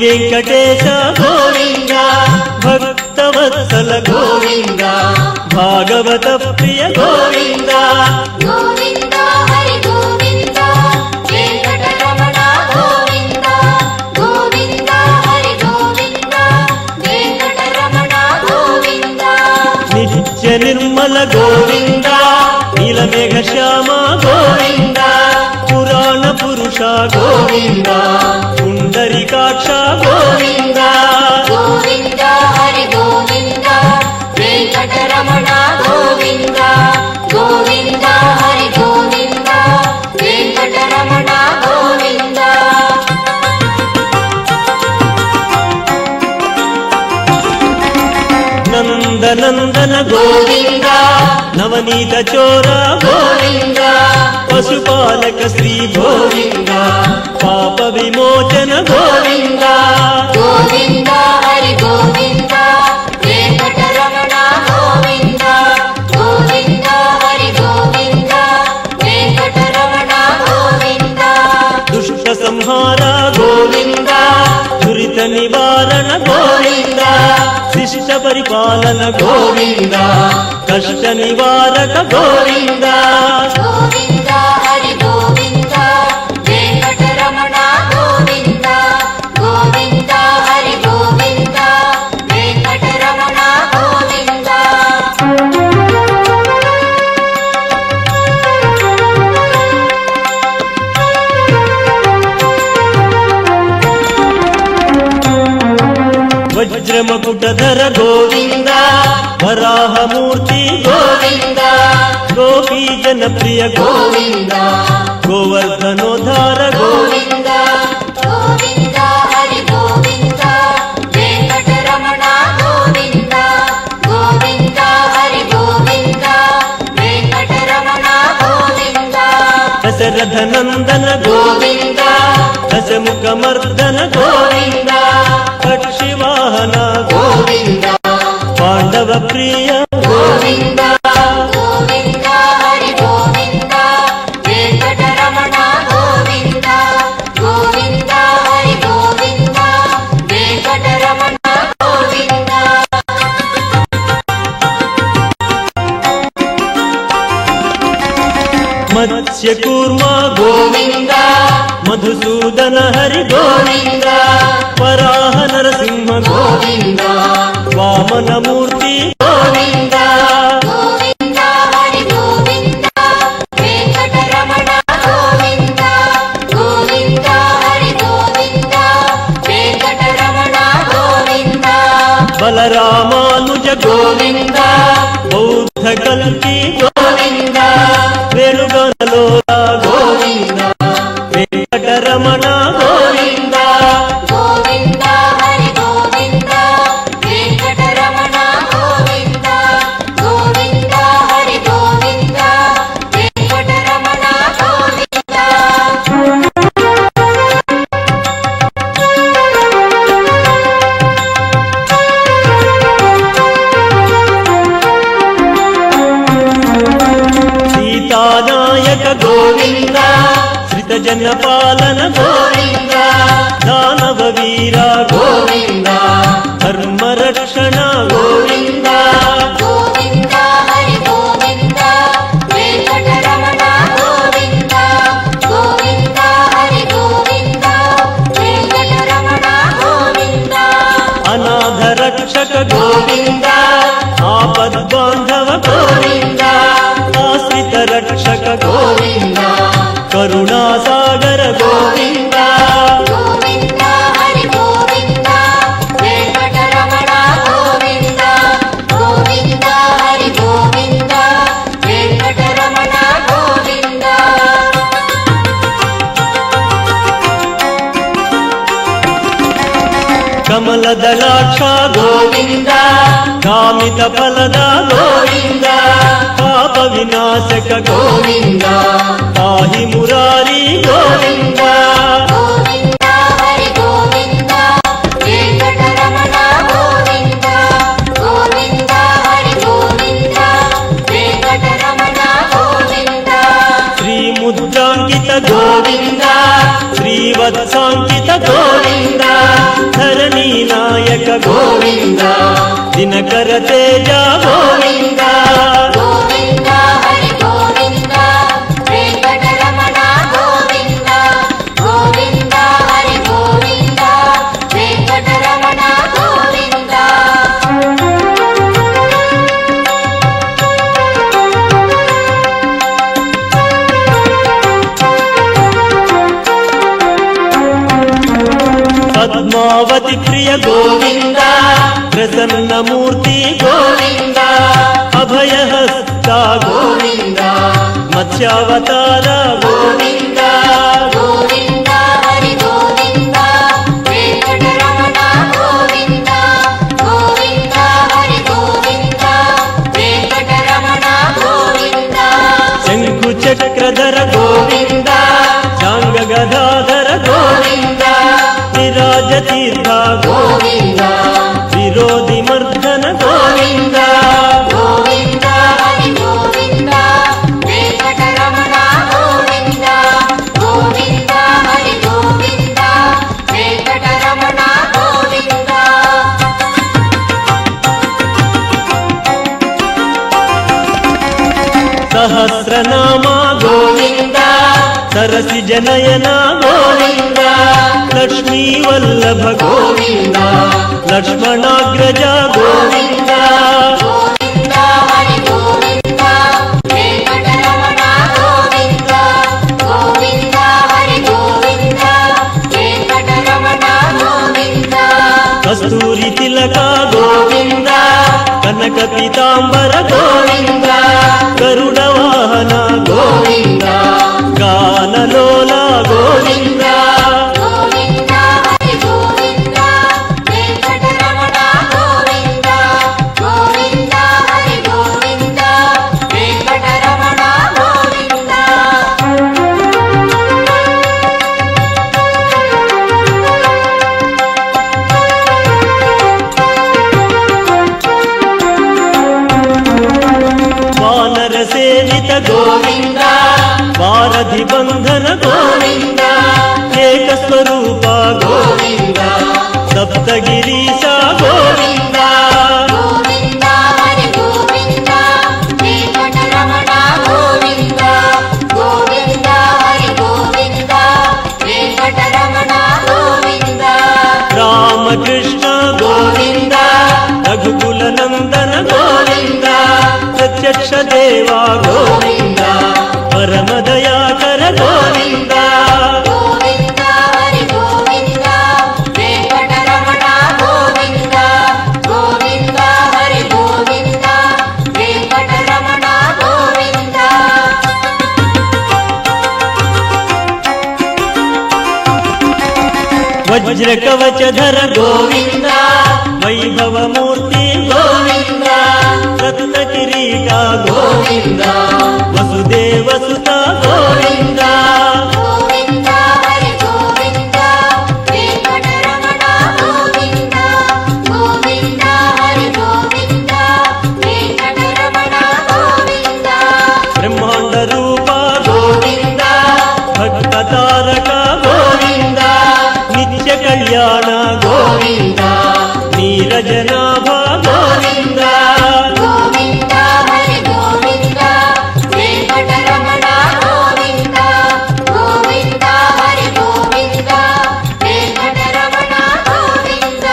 వెంకటేశ గోవింద భక్తవత్సల గోవింద భాగవత ప్రియ గోవింద గోవింద హరి గోవింద వెంకటరమణ గోవింద గోవింద హరి గోవింద వెంకటరమణ గోవింద నిత్య నిర్మల గోవింద నీలమేఘ శ్యామ గోవింద పురాణ పురుష గోవింద పుండరీకాక్ష గోవింద గోవింద హరి గోవింద వెంకటరమణ గోవింద గోవింద హరి గోవింద వెంకటరమణ గోవింద నందనందన గోవింద నవనీత చోర గోవింద పశుపాలక శ్రీ గోవింద పాప విమోచన గోవింద గోవింద హరి గోవింద వెంకటరమణ గోవింద గోవింద హరి గోవింద వెంకటరమణ గోవింద దుష్ట సంహార గోవింద దురిత నివారణ గోవింద శిష్ట పరిపాలన గోవింద కష్ట నివారక గోవింద గోవింద హరి గోవింద వెంకటరమణ గోవింద గోవింద హరి గోవింద వెంకటరమణ గోవింద వజ్రమకుటధర గోవింద వరాహమూర్తి గోవింద గోపీ జనప్రియ గోవింద గోవర్ధనోద్ధార గోవింద గోవింద హరి గోవింద వెంకటరమణ గోవింద గోవింద హరి గోవింద వెంకటరమణ గోవింద దశరథ నందన గోవింద దశముఖమర్దన గోవింద పక్షివాహన గోవింద పాండవ ప్రియ గోవింద గోవింద హరి గోవింద వెంకటరమణ గోవింద గోవింద హరి గోవింద వెంకటరమణ గోవింద మత్స్యకూర్మ గోవింద మధుసూదన హరి గోవింద వరాహ నరసింహ గోవింద వామనమూర్తి గోవింద గోవింద హరి గోవింద వెంకటరమణ గోవింద గోవింద హరి గోవింద వెంకటరమణ గోవింద బలరామానుజ గోవింద బౌద్ధ కల్కి గోవింద వెలుగలోల గోవింద వెంకటరమణ గోవింద గోవింద హరి గోవింద వెంకటరమణ గోవింద గోవింద హరి గోవింద వెంకటరమణ గోవింద సీతానాయక గోవింద శ్రిత జన పాలన గోవింద దానవ వీర గోవింద ధర్మ రక్షణ గోవింద గోవింద హరి గోవింద వెంకటరమణ గోవింద గోవింద హరి గోవింద వెంకటరమణ గోవింద అనాథ రక్షక గోవింద ఆపద్బాంధవ గోవింద ఆశ్రిత రక్షక గోవింద కరుణాసాగర గోవింద గోవింద హరి గోవింద వెంకటరమణ గోవింద గోవింద హరి గోవింద వెంకటరమణ గోవింద కమలదళాక్ష గోవింద కామిత ఫలద గోవింద పాప వినాశక గోవింద పాహి మురారి గోవింద గోవింద హరి గోవింద వెంకటరమణ గోవింద గోవింద హరి గోవింద వెంకటరమణ గోవింద శ్రీముద్రాంకిత గోవింద శ్రీవత్సాంకిత గోవింద ಗೋವಿಂದ ದಿನಕರ ತೇಜ ಗೋವಿಂದ ಗೋವಿಂದ ಹರಿ ಗೋವಿಂದ ವೆಂಕಟರಮಣ ಗೋವಿಂದ ಗೋವಿಂದ ಹರಿ ಗೋವಿಂದ ವೆಂಕಟರಮಣ ಗೋವಿಂದ పద్మావతి ప్రియ గోవింద ప్రసన్న మూర్తి గోవింద అభయహస్త గోవింద మత్స్యావతార గోవింద గోవింద హరి గోవింద వెంకటరమణ గోవింద గోవింద హరి గోవింద వెంకటరమణ గోవింద శంకు చక్రధర గోవింద చాంగ గదాధర గోవింద విరాజ తీర్థ గోవింద విరోధి మర్దన గోవింద గోవింద హరి గోవింద వెంకటరమణ గోవింద గోవింద హరి గోవింద వెంకటరమణ గోవింద సహస్రనామ గోవింద సరసి జనయన గోవింద లక్ష్మీ వల్లభ గోవింద లక్ష్మణాగ్రజ గోవింద గోవింద హరి గోవింద వెంకటరమణ గోవింద గోవింద హరి గోవింద వెంకటరమణ గోవింద కస్తూరి తిలక గోవింద కనక పీతాంబర గోవింద గరుడ వాహన గోవింద గానలోల గోవింద గోవింద హరి గోవింద వెంకటరమణ గోవింద గోవింద హరి గోవింద వెంకటరమణ గోవింద వానర సేవిత గోవింద వారధి బంధన గోవింద ఏక స్వరూప గోవింద సప్తగిరీశ గోవింద గోవింద హరి గోవింద వెంకటరమణ గోవింద గోవింద హరి గోవింద వెంకటరమణ గోవింద రామకృష్ణ గోవింద రఘుకుల నందన గోవింద ప్రత్యక్ష దేవా గోవింద పరమ దయాకర గోవింద గోవింద హరి గోవింద వెంకటరమణ గోవింద గోవింద హరి గోవింద వెంకటరమణ గోవింద వజ్ర కవచధర గోవింద వైభవ మూర్తి గోవింద రత్న కిరీట గోవింద వసుదేవ సుత గోవింద గోవింద హరి గోవింద వెంకటరమణ గోవింద గోవింద హరి గోవింద వెంకటరమణ గోవింద బ్రహ్మాండ రూప గోవింద భక్త తారక గోవింద నిత్య కళ్యాణ గోవింద నీరజనాభ గోవింద గోవింద హరి గోవింద వెంకటరమణ గోవింద గోవింద హరి గోవింద వెంకటరమణ గోవింద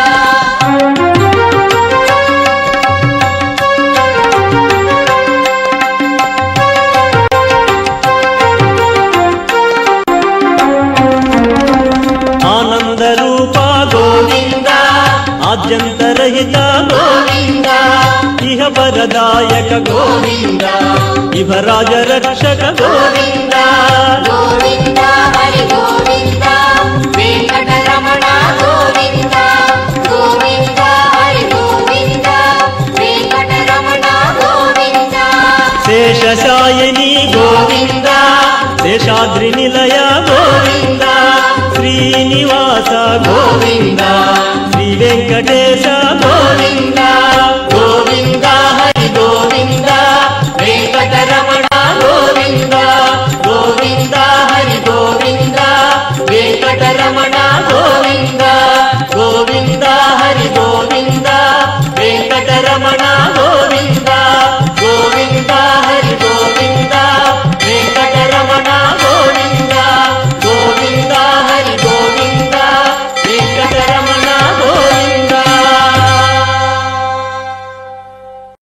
ఆనంద రూప గోవింద ఆద్యంతరహిత గోవింద ఇహ వరదాయక గోవింద ఇహ రాజ రక్షక గోవింద గోవింద హరి గోవింద వెంకటరమణ గోవింద గోవింద హరి గోవింద వెంకటరమణ గోవింద శేషశాయని గోవింద శేషాద్రి నిలయ గోవింద శ్రీనివాస గోవింద శ్రీ వెంకటేశ గోవింద గోవింద హరి గోవింద వెంకటరమణ గోవింద గోవింద హరి గోవింద వెంకటరమణ